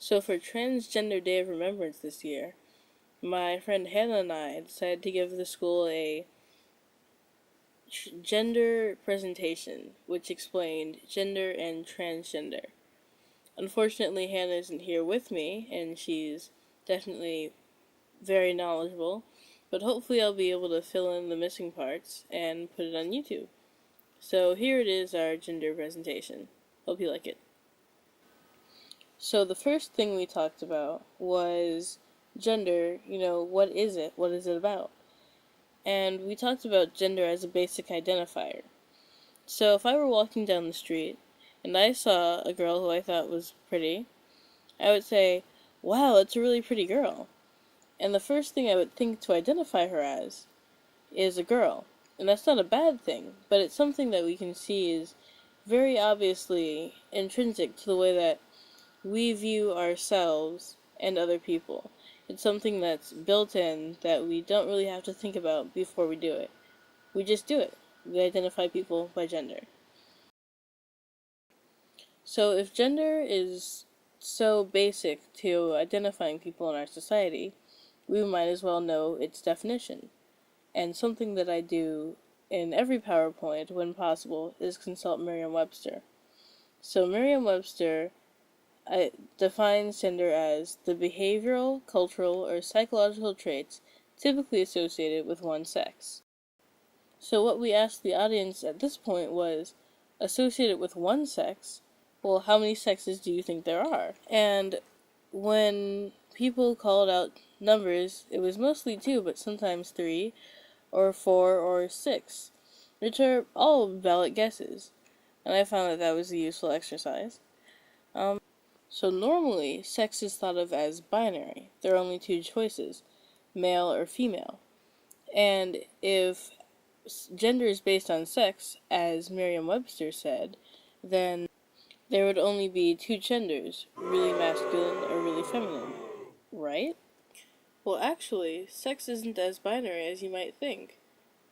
So for Transgender Day of Remembrance this year, my friend Hannah and I decided to give the school a gender presentation, which explained gender and transgender. Unfortunately, Hannah isn't here with me, and she's definitely very knowledgeable, but hopefully I'll be able to fill in the missing parts and put it on YouTube. So here it is, our gender presentation. Hope you like it. So the first thing we talked about was gender, what is it? What is it about? And we talked about gender as a basic identifier. So if I were walking down the street and I saw a girl who I thought was pretty, I would say, wow, that's a really pretty girl. And the first thing I would think to identify her as is a girl. And that's not a bad thing, but it's something that we can see is very obviously intrinsic to the way that we view ourselves and other people. It's something that's built in that we don't really have to think about before we do it. We just do it. We identify people by gender. So if gender is so basic to identifying people in our society, we might as well know its definition. And something that I do in every PowerPoint when possible is consult Merriam-Webster. So Merriam-Webster defines gender as the behavioral, cultural, or psychological traits typically associated with one sex. So what we asked the audience at this point was, associated with one sex? Well, how many sexes do you think there are? And when people called out numbers, it was mostly 2, but sometimes 3, or 4, or 6, which are all valid guesses. And I found that was a useful exercise. So normally, sex is thought of as binary. There are only 2 choices, male or female. And if gender is based on sex, as Merriam-Webster said, then there would only be 2 genders, really masculine or really feminine, right? Well, actually, sex isn't as binary as you might think.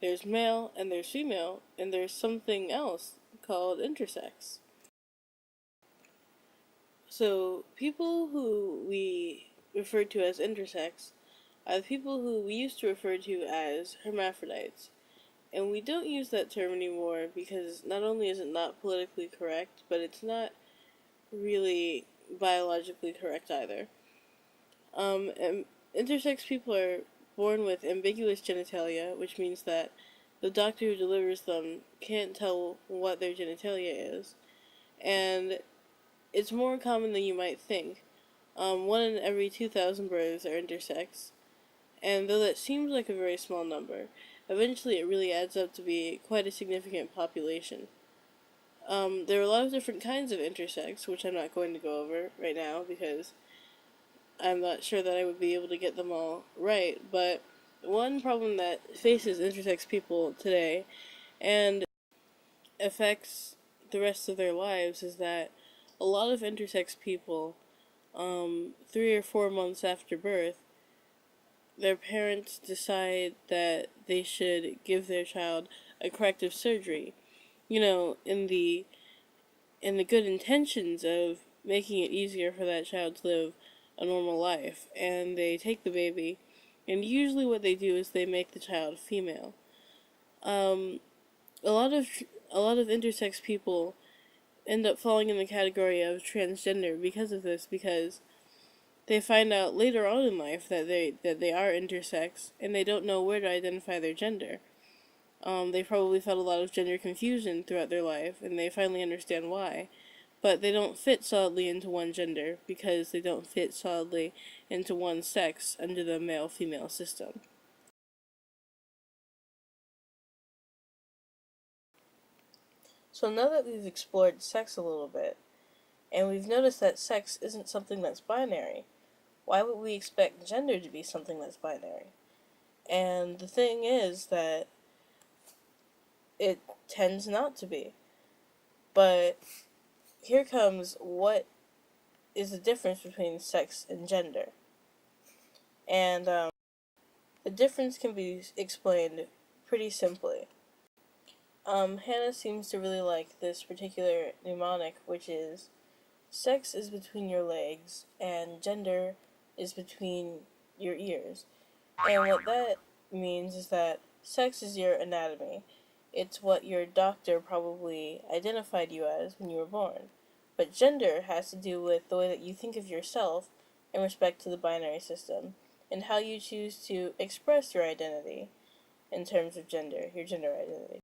There's male and there's female, and there's something else called intersex. So, people who we refer to as intersex are the people who we used to refer to as hermaphrodites. And we don't use that term anymore because not only is it not politically correct, but it's not really biologically correct either. Intersex people are born with ambiguous genitalia, which means that the doctor who delivers them can't tell what their genitalia is. And it's more common than you might think. 1 in every 2,000 births are intersex. And though that seems like a very small number, eventually it really adds up to be quite a significant population. There are a lot of different kinds of intersex, which I'm not going to go over right now because I'm not sure that I would be able to get them all right, but one problem that faces intersex people today and affects the rest of their lives is that a lot of intersex people, 3 or 4 months after birth, their parents decide that they should give their child a corrective surgery. In the good intentions of making it easier for that child to live a normal life. And they take the baby, and usually what they do is they make the child female. A lot of intersex people end up falling in the category of transgender because of this, because they find out later on in life that they are intersex, and they don't know where to identify their gender. They probably felt a lot of gender confusion throughout their life, and they finally understand why. But they don't fit solidly into one gender, because they don't fit solidly into one sex under the male-female system. So now that we've explored sex a little bit, and we've noticed that sex isn't something that's binary, why would we expect gender to be something that's binary? And the thing is that it tends not to be. But here comes what is the difference between sex and gender. And the difference can be explained pretty simply. Hannah seems to really like this particular mnemonic, which is sex is between your legs, and gender is between your ears. And what that means is that sex is your anatomy. It's what your doctor probably identified you as when you were born. But gender has to do with the way that you think of yourself in respect to the binary system, and how you choose to express your identity in terms of gender, your gender identity.